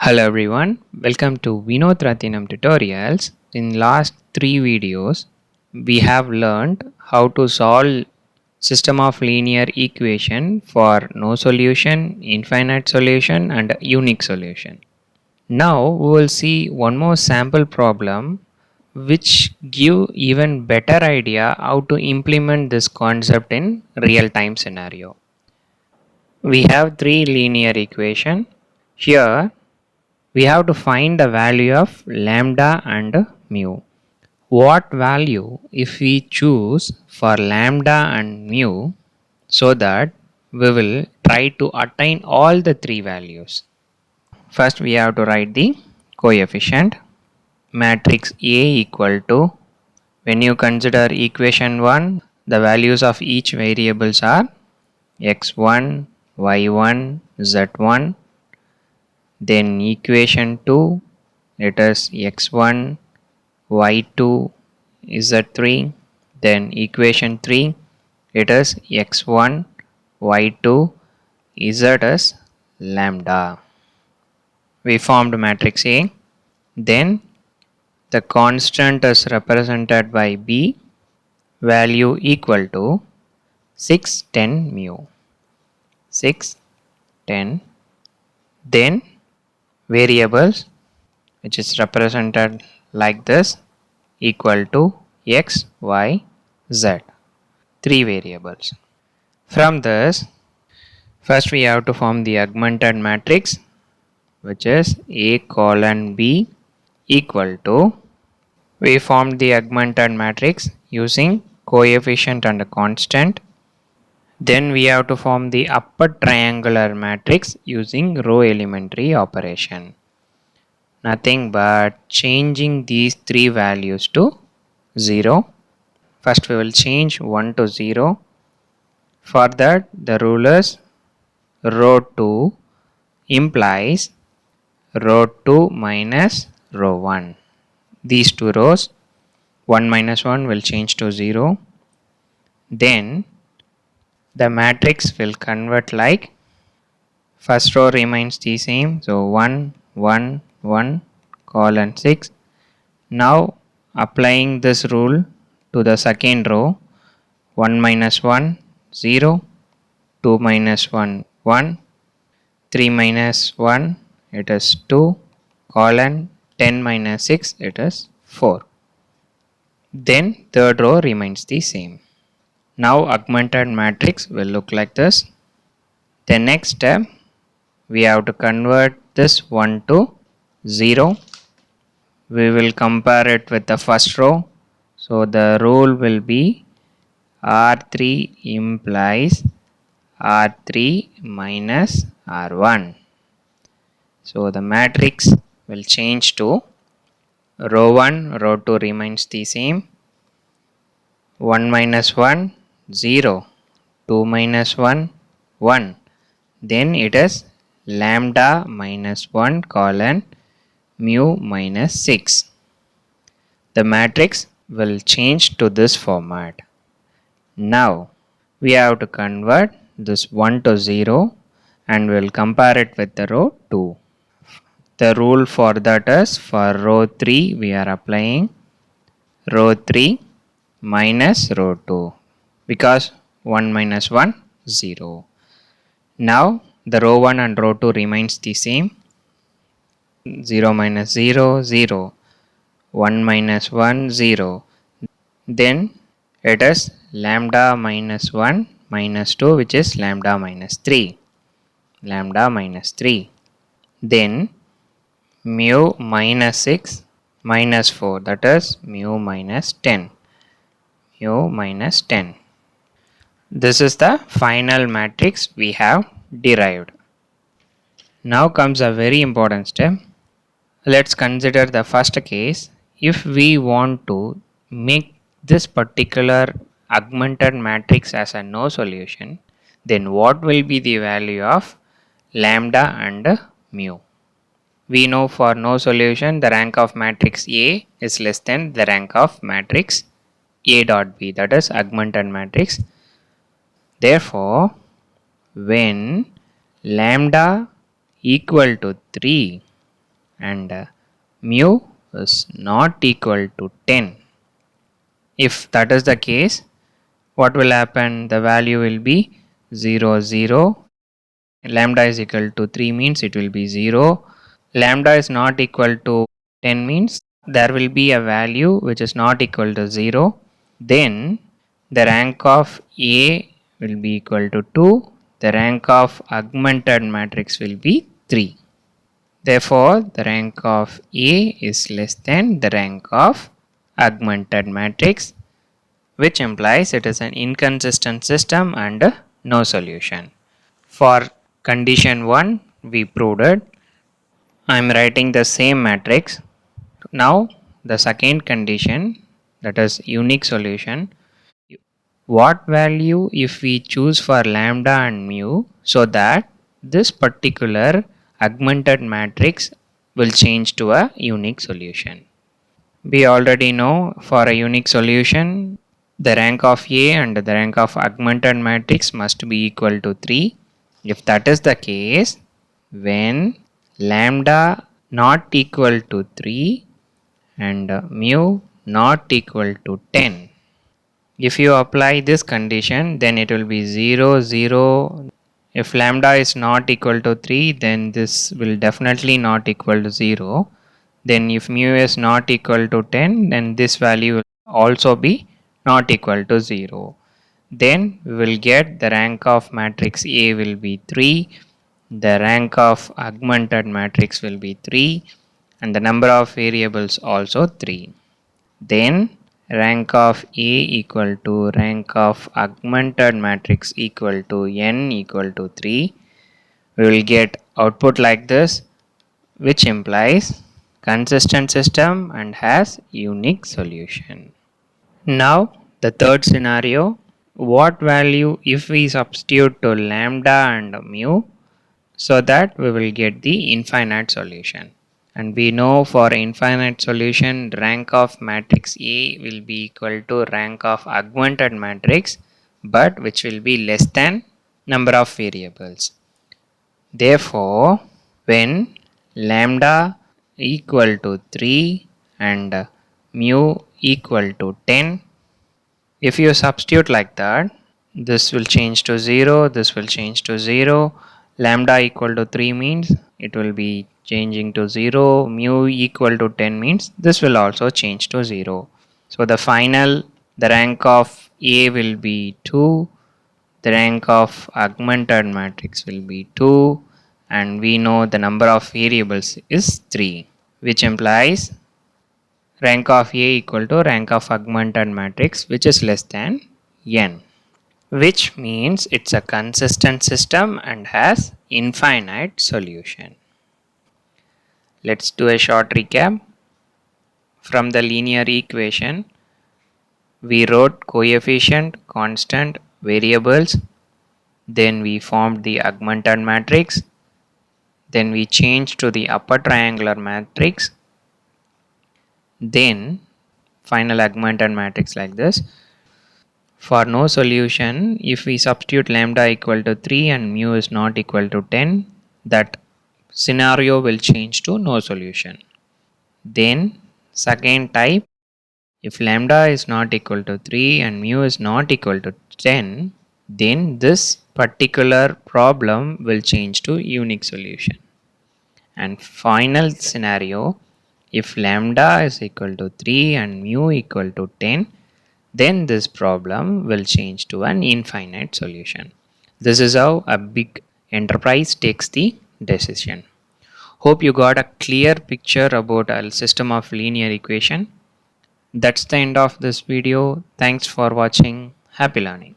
Hello everyone, welcome to Vinoth tutorials. In last 3 videos, we have learned how to solve system of linear equation for no solution, infinite solution and unique solution. Now we will see one more sample problem which give even better idea how to implement this concept in real time scenario. We have 3 linear equation. Here we have to find the value of lambda and mu. What value if we choose for lambda and mu so that we will try to attain all the 3 values. First we have to write the coefficient. Matrix A equal to, when you consider equation 1, the values of each variables are x1, y1, z1. Then equation 2, it is x1, y2, z3. Then equation 3, it is x1, y2, z is lambda. We formed matrix A. Then the constant is represented by B, value equal to 6, 10 mu. 6, 10. Then variables which is represented like this equal to x, y, z. 3 variables. From this, first we have to form the augmented matrix which is A colon B equal to, we formed the augmented matrix using coefficient and constant. Then we have to form the upper triangular matrix using row elementary operation. Nothing but changing these 3 values to 0. First we will change 1 to 0. For that the rule is row 2 implies row 2 minus row 1. These two rows, 1 minus 1 will change to 0. Then the matrix will convert like, first row remains the same, so 1, 1, 1, colon 6. Now applying this rule to the second row, 1 minus 1, 0, 2 minus 1, 1, 3 minus 1, it is 2, colon 10 minus 6, it is 4. Then third row remains the same. Now augmented matrix will look like this. The next step, we have to convert this 1 to 0. We will compare it with the first row. So the rule will be R3 implies R3 minus R1. So the matrix will change to row 1, row 2 remains the same. 1 minus 1, 0. 2 minus 1, 1. Then it is lambda minus 1 colon mu minus 6. The matrix will change to this format. Now we have to convert this 1 to 0 and we'll compare it with the row 2. The rule for that is, for row 3 we are applying row 3 minus row 2 because 1 minus 1, 0. Now the row 1 and row 2 remains the same. 0 minus 0, 0. 1 minus 1, 0. Then it is lambda minus 1 minus 2 which is lambda minus 3. Lambda minus 3. Then mu minus 6 minus 4, that is mu minus 10. Mu minus 10. This is the final matrix we have derived. Now comes a very important step. Let's consider the first case. If we want to make this particular augmented matrix as a no solution, then what will be the value of lambda and mu? We know for no solution the rank of matrix A is less than the rank of matrix A dot B, that is augmented matrix. Therefore, when lambda equal to 3, and mu is not equal to 10. If that is the case, what will happen? The value will be 0, 0. Lambda is equal to 3 means it will be 0. Lambda is not equal to 10 means there will be a value which is not equal to 0. Then the rank of A will be equal to 2. The rank of augmented matrix will be 3. Therefore, the rank of A is less than the rank of augmented matrix, which implies it is an inconsistent system and no solution. For condition 1, we proved it. I am writing the same matrix. Now, the second condition, that is unique solution. What value if we choose for lambda and mu so that this particular augmented matrix will change to a unique solution? We already know for a unique solution, the rank of A and the rank of augmented matrix must be equal to 3. If that is the case, when lambda not equal to 3 and mu not equal to 10, if you apply this condition, then it will be 0, 0. If lambda is not equal to 3, then this will definitely not equal to 0. Then if mu is not equal to 10, then this value will also be not equal to 0. Then we will get the rank of matrix A will be 3, the rank of augmented matrix will be 3, and the number of variables also 3. Then rank of A equal to rank of augmented matrix equal to n equal to 3. We will get output like this, which implies consistent system and has unique solution. Now the third scenario, what value if we substitute to lambda and mu so that we will get the infinite solution. And we know for infinite solution, rank of matrix A will be equal to rank of augmented matrix, but which will be less than number of variables. Therefore, when lambda equal to 3 and mu equal to 10, if you substitute like that, this will change to 0, this will change to 0. Lambda equal to 3 means it will be changing to 0. Mu equal to 10 means this will also change to 0. So the rank of A will be 2. The rank of augmented matrix will be 2. And we know the number of variables is 3, which implies rank of A equal to rank of augmented matrix, which is less than n, which means it's a consistent system and has infinite solution. Let's do a short recap. From the linear equation, we wrote coefficient, constant, variables, then we formed the augmented matrix, then we changed to the upper triangular matrix, then final augmented matrix like this. For no solution, if we substitute lambda equal to 3 and mu is not equal to 10, that scenario will change to no solution. Then second type, if lambda is not equal to 3 and mu is not equal to 10, then this particular problem will change to unique solution. And final scenario, if lambda is equal to 3 and mu equal to 10, then this problem will change to an infinite solution. This is how a big enterprise takes the decision. Hope you got a clear picture about a system of linear equation. That's the end of this video. Thanks for watching. Happy learning.